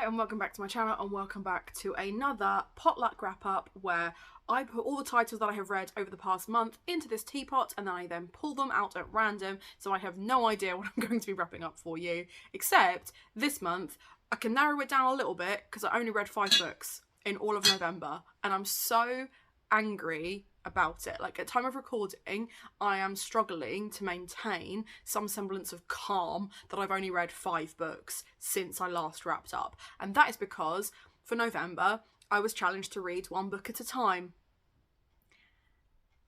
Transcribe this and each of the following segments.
and welcome back to my channel, and welcome back to another potluck wrap up where I put all the titles that I have read over the past month into this teapot and then I then pull them out at random, so I have no idea what I'm going to be wrapping up for you, except this month I can narrow it down a little bit because I only read 5 books in all of November and I'm so angry about it. Like, at time of recording, I am struggling to maintain some semblance of calm that I've only read 5 books since I last wrapped up. And that is because for November, I was challenged to read 1 book at a time.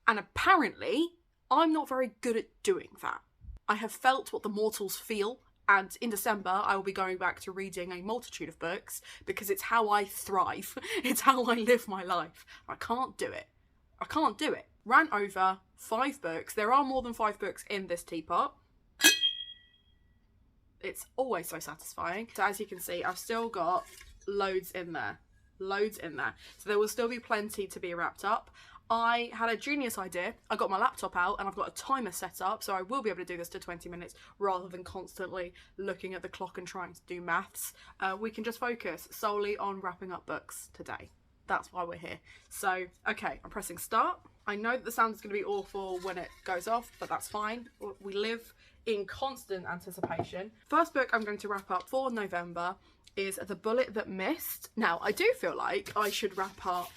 And apparently, I'm not very good at doing that. I have felt what the mortals feel, and in December, I will be going back to reading a multitude of books because it's how I thrive. It's how I live my life. I can't do it. I can't do it. Ran over 5 books. There are more than 5 books in this teapot. It's always so satisfying. So as you can see, I've still got loads in there. Loads in there. So there will still be plenty to be wrapped up. I had a genius idea. I got my laptop out and I've got a timer set up, so I will be able to do this to 20 minutes rather than constantly looking at the clock and trying to do maths. We can just focus solely on wrapping up books today. That's why we're here. So, okay, I'm pressing start. I know that the sound is going to be awful when it goes off, but that's fine. We live in constant anticipation. First book I'm going to wrap up for November is The Bullet That Missed. Now, I do feel like I should wrap up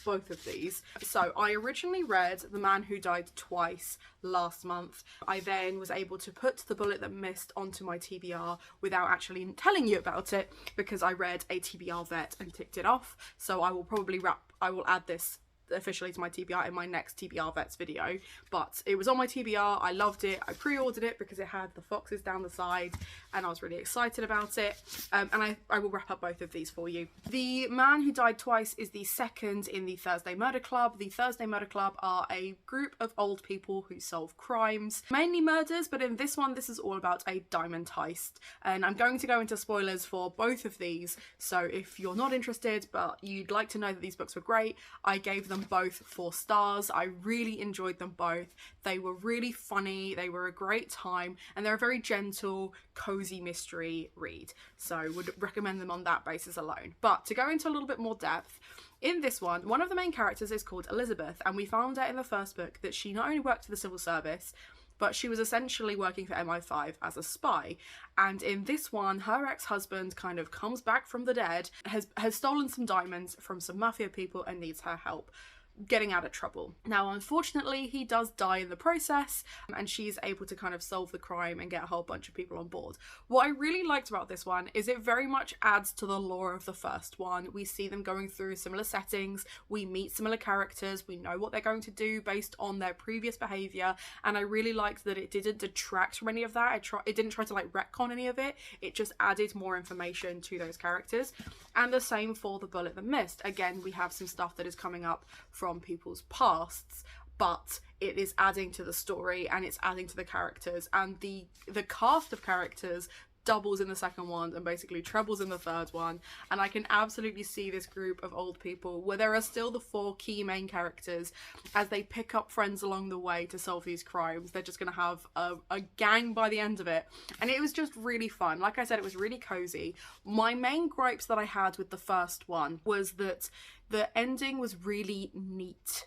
both of these. So I originally read The Man Who Died Twice last month. I then was able to put The Bullet That Missed onto my TBR without actually telling you about it because I read a TBR vet and ticked it off. So I will add this officially to my TBR in my next TBR vets video, but it was on my TBR. I loved it. I pre-ordered it because it had the foxes down the side and I was really excited about it, and I will wrap up both of these for you. The Man Who Died Twice is the second in the Thursday Murder Club. The Thursday Murder Club are a group of old people who solve crimes, mainly murders, but in this one this is all about a diamond heist, and I'm going to go into spoilers for both of these, so if you're not interested but you'd like to know that these books were great, I gave them both 4 stars. I really enjoyed them both. They were really funny, they were a great time, and they're a very gentle, cozy mystery read. So would recommend them on that basis alone. But to go into a little bit more depth, in this one of the main characters is called Elizabeth, and we found out in the first book that she not only worked for the civil service, but she was essentially working for MI5 as a spy. And in this one, her ex-husband kind of comes back from the dead, has stolen some diamonds from some mafia people and needs her help getting out of trouble. Now, unfortunately, he does die in the process, and she's able to kind of solve the crime and get a whole bunch of people on board. What I really liked about this one is it very much adds to the lore of the first one. We see them going through similar settings, we meet similar characters, we know what they're going to do based on their previous behaviour, and I really liked that it didn't detract from any of that. It didn't try to like retcon any of it, it just added more information to those characters. And the same for The Bullet That Missed. Again, we have some stuff that is coming up from people's pasts, but it is adding to the story and it's adding to the characters, and the cast of characters doubles in the second one and basically trebles in the third one, and I can absolutely see this group of old people where there are still the 4 key main characters. As they pick up friends along the way to solve these crimes, they're just gonna have a gang by the end of it, and it was just really fun. Like I said, it was really cozy. My main gripes that I had with the first one was that the ending was really neat,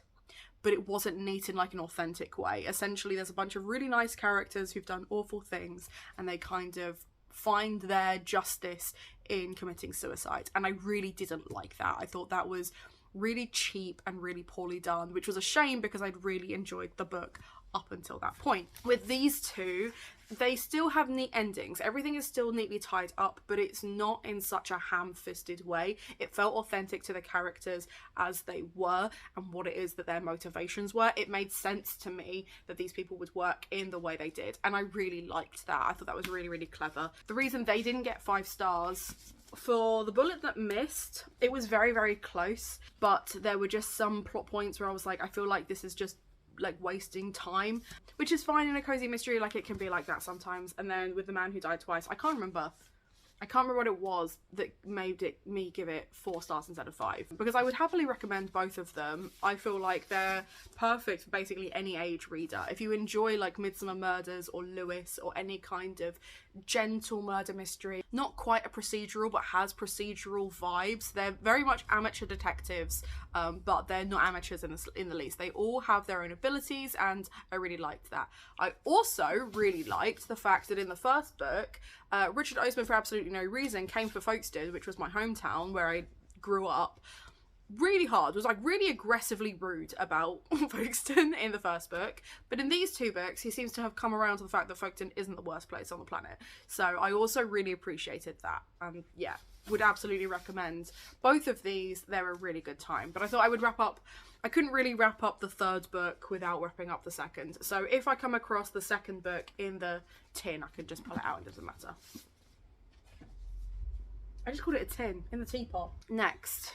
but it wasn't neat in like an authentic way. Essentially, there's a bunch of really nice characters who've done awful things and they kind of find their justice in committing suicide, and I really didn't like that. I thought that was really cheap and really poorly done, which was a shame because I'd really enjoyed the book up until that point. With these two, they still have neat endings. Everything is still neatly tied up, but it's not in such a ham-fisted way. It felt authentic to the characters as they were and what it is that their motivations were. It made sense to me that these people would work in the way they did, and I really liked that. I thought that was really, really clever. The reason they didn't get 5 stars for The Bullet That Missed, it was very, very close, but there were just some plot points where I was like, I feel like this is just like wasting time, which is fine in a cozy mystery, like it can be like that sometimes. And then with The Man Who Died Twice, I can't remember what it was that made me give it 4 stars instead of 5, because I would happily recommend both of them. I feel like they're perfect for basically any age reader. If you enjoy like Midsummer Murders or Lewis or any kind of gentle murder mystery, not quite a procedural, but has procedural vibes. They're very much amateur detectives, but they're not amateurs in the least. They all have their own abilities, and I really liked that. I also really liked the fact that in the first book, Richard Osman, for absolutely no reason, came for Folkestone, which was my hometown where I grew up, really hard, was like really aggressively rude about Folkestone in the first book, but in these two books he seems to have come around to the fact that Folkestone isn't the worst place on the planet. So I also really appreciated that, and yeah, would absolutely recommend both of these. They're a really good time. But I thought I would wrap up, I couldn't really wrap up the third book without wrapping up the second, so if I come across the second book in the tin, I can just pull it out, it doesn't matter. I just called it a tin, in the teapot. Next,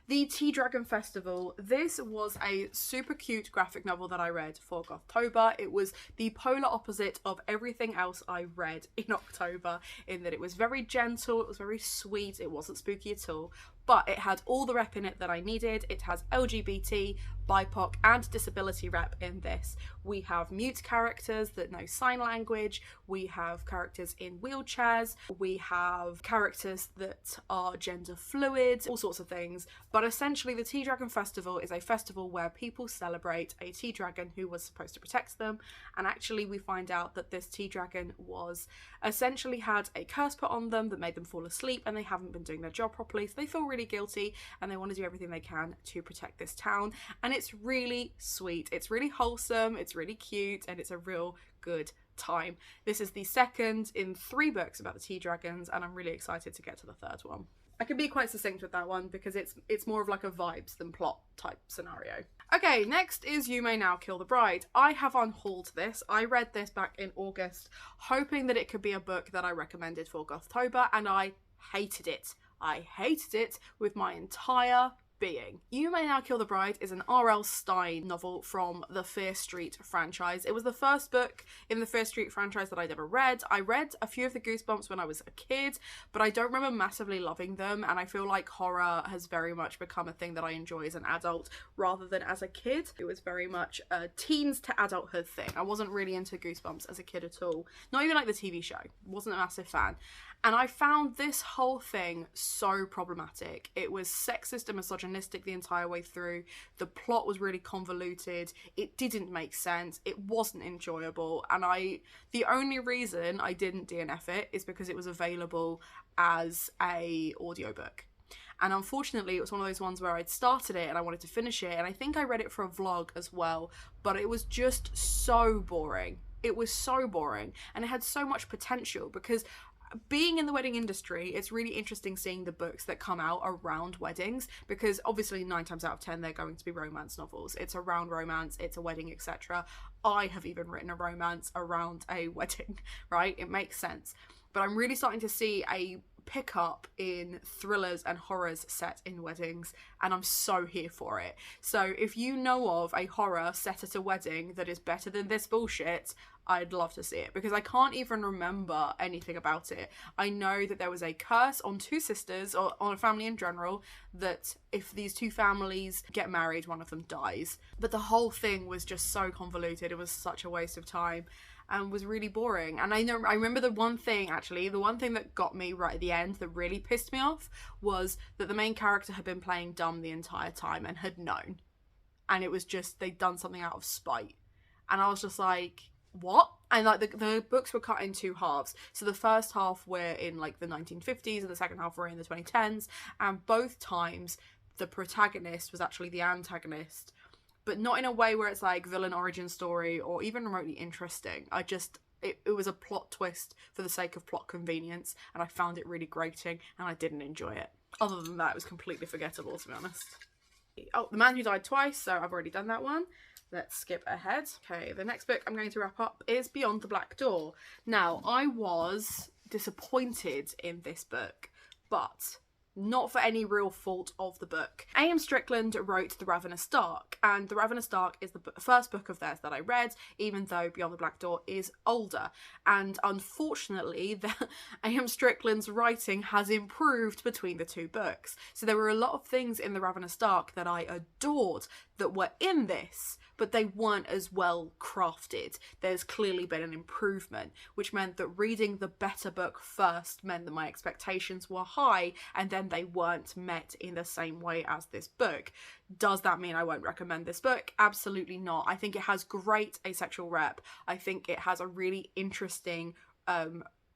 the Tea Dragon Festival. This was a super cute graphic novel that I read for Gothtober. It was the polar opposite of everything else I read in October, in that it was very gentle, it was very sweet, it wasn't spooky at all, but it had all the rep in it that I needed. It has LGBT, BIPOC and disability rep in this. We have mute characters that know sign language, we have characters in wheelchairs, we have characters that are gender fluid, all sorts of things. But essentially the Tea Dragon Festival is a festival where people celebrate a tea dragon who was supposed to protect them, and actually we find out that this tea dragon was essentially had a curse put on them that made them fall asleep, and they haven't been doing their job properly, so they feel really guilty and they want to do everything they can to protect this town. And it's really sweet, it's really wholesome, it's really cute, and it's a real good time. This is the second in 3 books about the tea dragons, and I'm really excited to get to the third one. I can be quite succinct with that one because it's more of like a vibes than plot type scenario. Okay, next is You May Now Kill the Bride. I have unhauled this. I read this back in August, hoping that it could be a book that I recommended for Gothtober, and I hated it. I hated it with my entire being. You May Now Kill the Bride is an R.L. Stine novel from the Fear Street franchise. It was the first book in the Fear Street franchise that I'd ever read. I read a few of the Goosebumps when I was a kid, but I don't remember massively loving them, and I feel like horror has very much become a thing that I enjoy as an adult rather than as a kid. It was very much a teens to adulthood thing. I wasn't really into Goosebumps as a kid at all. Not even like the TV show. Wasn't a massive fan. And I found this whole thing so problematic. It was sexist and misogynistic the entire way through. The plot was really convoluted. It didn't make sense. It wasn't enjoyable. And the only reason I didn't DNF it is because it was available as a audiobook. And unfortunately, it was one of those ones where I'd started it and I wanted to finish it. And I think I read it for a vlog as well, but it was just so boring. It was so boring, and it had so much potential because being in the wedding industry, it's really interesting seeing the books that come out around weddings, because obviously 9 times out of 10 they're going to be romance novels. It's around romance, it's a wedding, etc. I have even written a romance around a wedding, right? It makes sense. But I'm really starting to see a pickup in thrillers and horrors set in weddings, and I'm so here for it. So if you know of a horror set at a wedding that is better than this bullshit, I'd love to see it, because I can't even remember anything about it. I know that there was a curse on 2 sisters, or on a family in general, that if these 2 families get married, one of them dies. But the whole thing was just so convoluted. It was such a waste of time and was really boring. And I remember the one thing that got me right at the end that really pissed me off was that the main character had been playing dumb the entire time and had known. And it was just, they'd done something out of spite. And I was just like, what? And like the books were cut in 2 halves. So the first half were in like the 1950s and the second half were in the 2010s. And both times the protagonist was actually the antagonist, but not in a way where it's like villain origin story or even remotely interesting. It was a plot twist for the sake of plot convenience, and I found it really grating and I didn't enjoy it. Other than that, it was completely forgettable, to be honest. Oh, The Man Who Died Twice, so I've already done that one. Let's skip ahead. Okay, the next book I'm going to wrap up is Beyond the Black Door. Now, I was disappointed in this book, but not for any real fault of the book. A.M. Strickland wrote The Ravenous Dark, and The Ravenous Dark is the first book of theirs that I read, even though Beyond the Black Door is older. And unfortunately, A.M. Strickland's writing has improved between the two books. So there were a lot of things in The Ravenous Dark that I adored that were in this, but they weren't as well crafted. There's clearly been an improvement, which meant that reading the better book first meant that my expectations were high, and then they weren't met in the same way as this book. Does that mean I won't recommend this book? Absolutely not. I think it has great asexual rep. I think it has a really interesting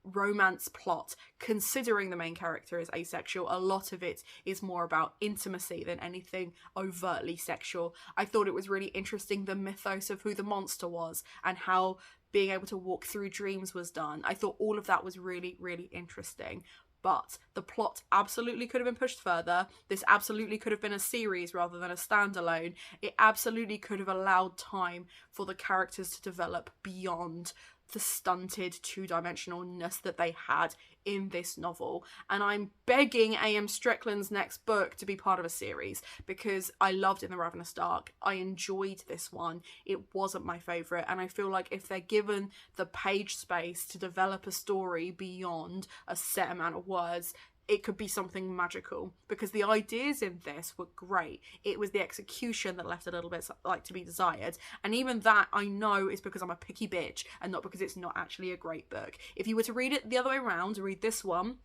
romance plot, considering the main character is asexual. A lot of it is more about intimacy than anything overtly sexual. I thought it was really interesting, the mythos of who the monster was and how being able to walk through dreams was done. I thought all of that was really, really interesting. But the plot absolutely could have been pushed further. This absolutely could have been a series rather than a standalone. It absolutely could have allowed time for the characters to develop beyond the stunted two-dimensionalness that they had in this novel. And I'm begging A.M. Strickland's next book to be part of a series, because I loved In the Ravenous Dark. I enjoyed this one. It wasn't my favourite, and I feel like if they're given the page space to develop a story beyond a set amount of words, it could be something magical, because the ideas in this were great. It was the execution that left a little bit like to be desired, and even that I know is because I'm a picky bitch and not because it's not actually a great book. If you were to read it the other way around, read this one,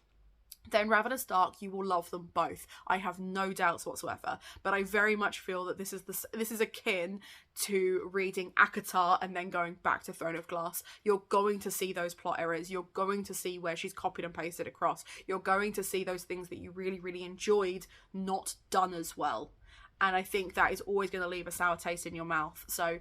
then Ravenous Dark, you will love them both. I have no doubts whatsoever. But I very much feel that this is akin to reading ACOTAR and then going back to Throne of Glass. You're going to see those plot errors. You're going to see where she's copied and pasted across. You're going to see those things that you really, really enjoyed not done as well. And I think that is always going to leave a sour taste in your mouth. So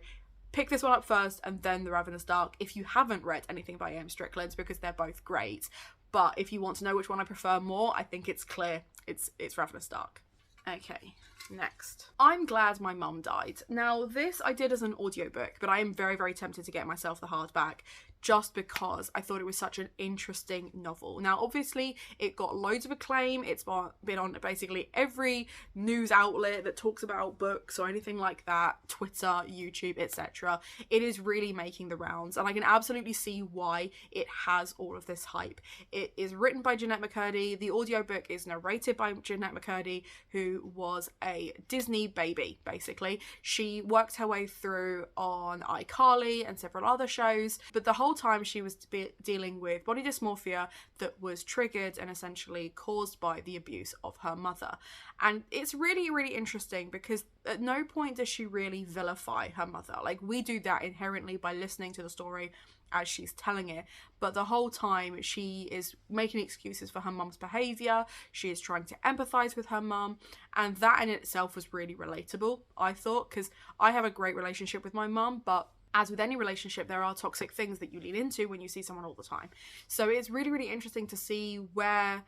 pick this one up first and then The Ravenous Dark if you haven't read anything by A.M. Strickland, because they're both great. But if you want to know which one I prefer more, I think it's clear. It's Ravenous Dark. Okay, next. I'm Glad My Mum Died. Now, this I did as an audiobook, but I am very, very tempted to get myself the hardback, just because I thought it was such an interesting novel. Now, obviously, it got loads of acclaim. It's been on basically every news outlet that talks about books or anything like that, Twitter, YouTube, etc. It is really making the rounds, and I can absolutely see why it has all of this hype. It is written by Jeanette McCurdy. The audiobook is narrated by Jeanette McCurdy, who was a Disney baby, basically. She worked her way through on iCarly and several other shows, but the whole time she was dealing with body dysmorphia that was triggered and essentially caused by the abuse of her mother. And it's really, really interesting because at no point does she really vilify her mother. Like, we do that inherently by listening to the story as she's telling it, but the whole time she is making excuses for her mum's behaviour. She is trying to empathise with her mum, and that in itself was really relatable, I thought, because I have a great relationship with my mum, but as with any relationship, there are toxic things that you lean into when you see someone all the time. So it's really, really interesting to see where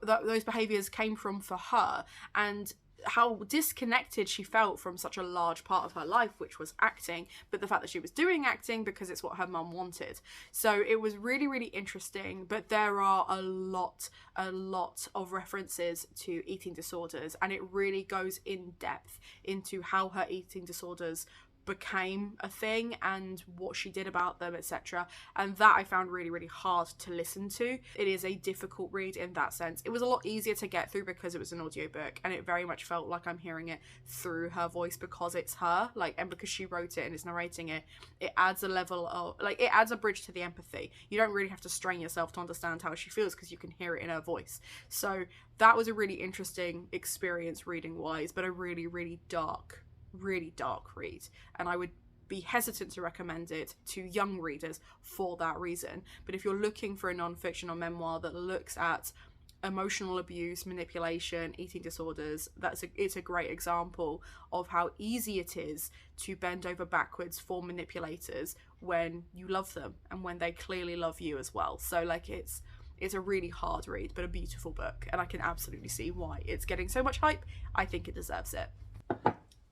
those behaviours came from for her, and how disconnected she felt from such a large part of her life, which was acting, but the fact that she was doing acting because it's what her mum wanted. So it was really, really interesting, but there are a lot of references to eating disorders, and it really goes in depth into how her eating disorders became a thing and what she did about them, etc. And that I found really, really hard to listen to. It is a difficult read in that sense. It was a lot easier to get through because it was an audiobook, and it very much felt like I'm hearing it through her voice because it's her, like, and because she wrote it and is narrating it. It adds a level of, like, it adds a bridge to the empathy. You don't really have to strain yourself to understand how she feels because you can hear it in her voice. So that was a really interesting experience reading wise, but a really, really dark read, and I would be hesitant to recommend it to young readers for that reason. But if you're looking for a non-fiction or memoir that looks at emotional abuse, manipulation, eating disorders, it's a great example of how easy it is to bend over backwards for manipulators when you love them and when they clearly love you as well. So like it's a really hard read, but a beautiful book, and I can absolutely see why it's getting so much hype. I think it deserves it.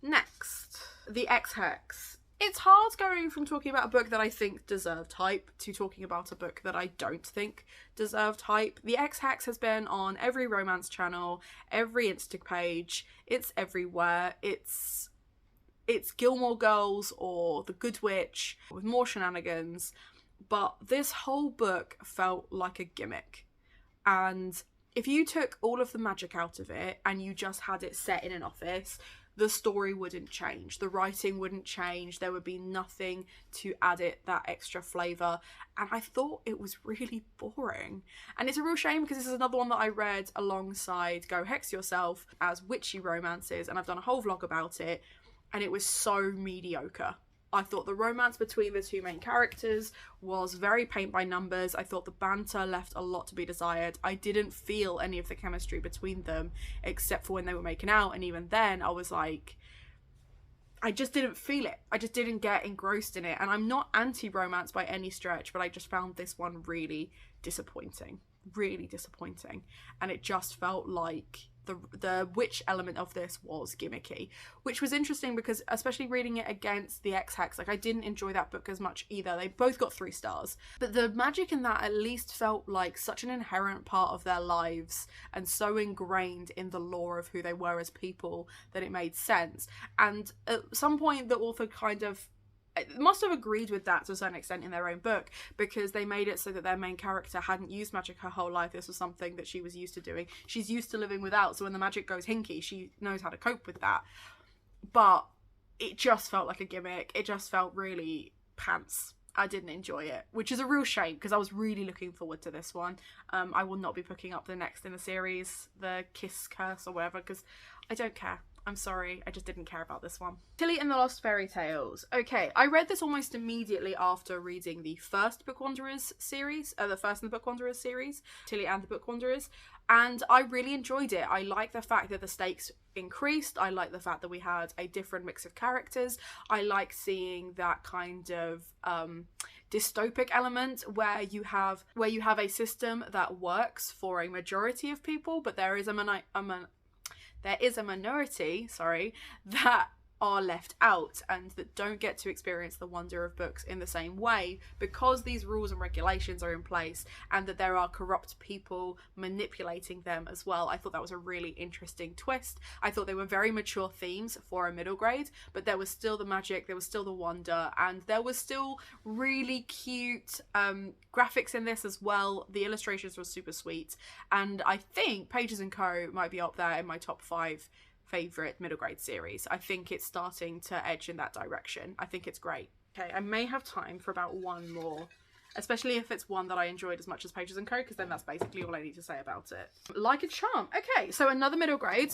Next, The Ex-Hex. It's hard going from talking about a book that I think deserved hype to talking about a book that I don't think deserved hype. The X-Hex has been on every romance channel, every Insta page, it's everywhere. It's Gilmore Girls or The Good Witch with more shenanigans, but this whole book felt like a gimmick. And if you took all of the magic out of it and you just had it set in an office, the story wouldn't change, the writing wouldn't change, there would be nothing to add it that extra flavour, and I thought it was really boring. And it's a real shame because this is another one that I read alongside Go Hex Yourself as witchy romances, and I've done a whole vlog about it, and it was so mediocre. I thought the romance between the two main characters was very paint by numbers. I thought the banter left a lot to be desired. I didn't feel any of the chemistry between them except for when they were making out, and even then I was like, I just didn't feel it. I just didn't get engrossed in it. And I'm not anti-romance by any stretch, but I just found this one really disappointing. Really disappointing. And it just felt like the witch element of this was gimmicky, which was interesting because especially reading it against the X-Hex, like I didn't enjoy that book as much either. They both got 3 stars, but the magic in that at least felt like such an inherent part of their lives and so ingrained in the lore of who they were as people that it made sense. And at some point the author kind of must have agreed with that to a certain extent in their own book, because they made it so that their main character hadn't used magic her whole life. This was something that she was used to doing. She's used to living without, so when the magic goes hinky, she knows how to cope with that. But it just felt like a gimmick. It just felt really pants. I didn't enjoy it, which is a real shame because I was really looking forward to this one. I will not be picking up the next in the series, the Kiss Curse or whatever, because I don't care. I'm sorry, I just didn't care about this one. Tilly and the Lost Fairy Tales. Okay, I read this almost immediately after reading the first Book Wanderers series, the first in the Book Wanderers series, Tilly and the Book Wanderers, and I really enjoyed it. I like the fact that the stakes increased. I like the fact that we had a different mix of characters. I like seeing that kind of dystopic element where you have a system that works for a majority of people, but there is a minority, that are left out and that don't get to experience the wonder of books in the same way because these rules and regulations are in place, and that there are corrupt people manipulating them as well. I thought that was a really interesting twist. I thought they were very mature themes for a middle grade, but there was still the magic, there was still the wonder, and there was still really cute graphics in this as well. The illustrations were super sweet, and I think Pages & Co. might be up there in my top 5 favourite middle grade series. I think it's starting to edge in that direction. I think it's great. Okay, I may have time for about one more, especially if it's one that I enjoyed as much as Pages & Co, because then that's basically all I need to say about it. Like a Charm. Okay, so another middle grade.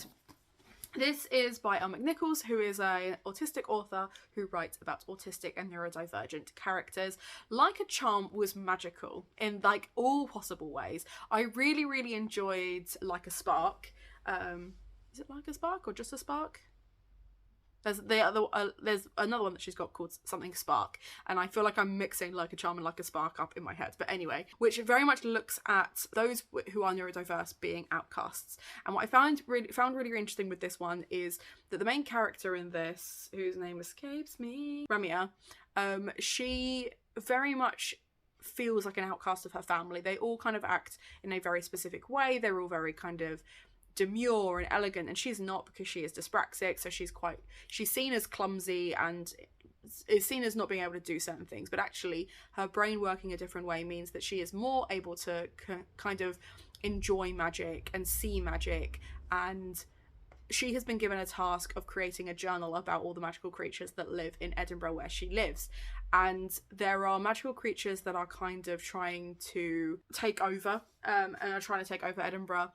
This is by Elle McNichols, who is an autistic author who writes about autistic and neurodivergent characters. Like a Charm was magical in like all possible ways. I really, really enjoyed Like a Spark. Is it Like a Spark or just a Spark? There's another one that she's got called something Spark, and I feel like I'm mixing Like a Charm and Like a Spark up in my head. But anyway, which very much looks at those who are neurodiverse being outcasts. And what I found really interesting with this one is that the main character in this, whose name escapes me, Ramia, she very much feels like an outcast of her family. They all kind of act in a very specific way. They're all very kind of demure and elegant, and she's not, because she is dyspraxic, so she's seen as clumsy and is seen as not being able to do certain things, but actually her brain working a different way means that she is more able to kind of enjoy magic and see magic. And she has been given a task of creating a journal about all the magical creatures that live in Edinburgh where she lives, and there are magical creatures that are kind of trying to take over and are trying to take over Edinburgh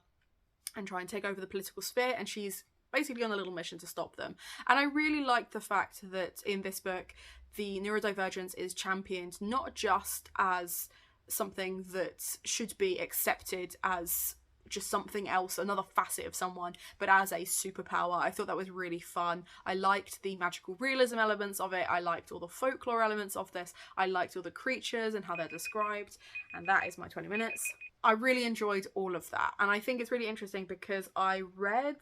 and try and take over the political sphere, and she's basically on a little mission to stop them. And I really like the fact that in this book the neurodivergence is championed not just as something that should be accepted as just something else, another facet of someone, but as a superpower. I thought that was really fun. I liked the magical realism elements of it. I liked all the folklore elements of this. I liked all the creatures and how they're described. And that is my 20 minutes. I really enjoyed all of that. And I think it's really interesting because I read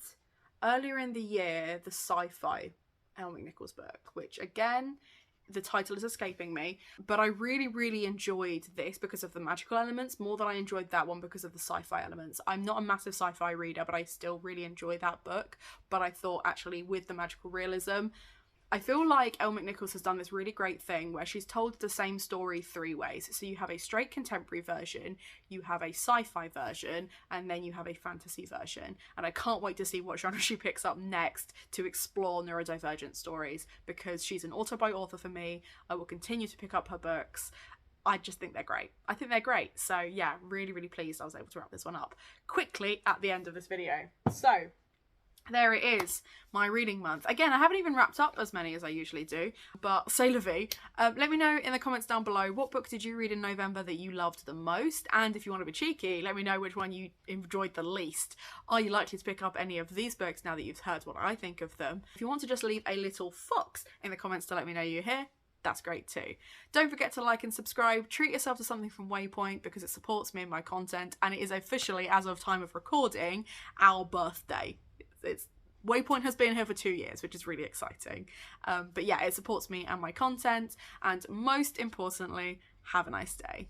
earlier in the year the sci-fi Elle McNichols book, which again the title is escaping me, but I really enjoyed this because of the magical elements more than I enjoyed that one because of the sci-fi elements. I'm not a massive sci-fi reader, but I still really enjoy that book. But I thought actually with the magical realism, I feel like Elle McNichols has done this really great thing where she's told the same story 3 ways. So you have a straight contemporary version, you have a sci-fi version, and then you have a fantasy version. And I can't wait to see what genre she picks up next to explore neurodivergent stories, because she's an auto-buy author for me. I will continue to pick up her books. I just think they're great. I think they're great. So yeah, really pleased I was able to wrap this one up quickly at the end of this video. So there it is, my reading month. Again, I haven't even wrapped up as many as I usually do, but c'est la vie. Let me know in the comments down below, what book did you read in November that you loved the most? And if you want to be cheeky, let me know which one you enjoyed the least. Are you likely to pick up any of these books now that you've heard what I think of them? If you want to just leave a little fox in the comments to let me know you're here, that's great too. Don't forget to like and subscribe. Treat yourself to something from Waypoint because it supports me and my content, and it is officially, as of time of recording, our birthday. It's Waypoint has been here for 2 years, which is really exciting. But yeah, it supports me and my content, and most importantly, have a nice day.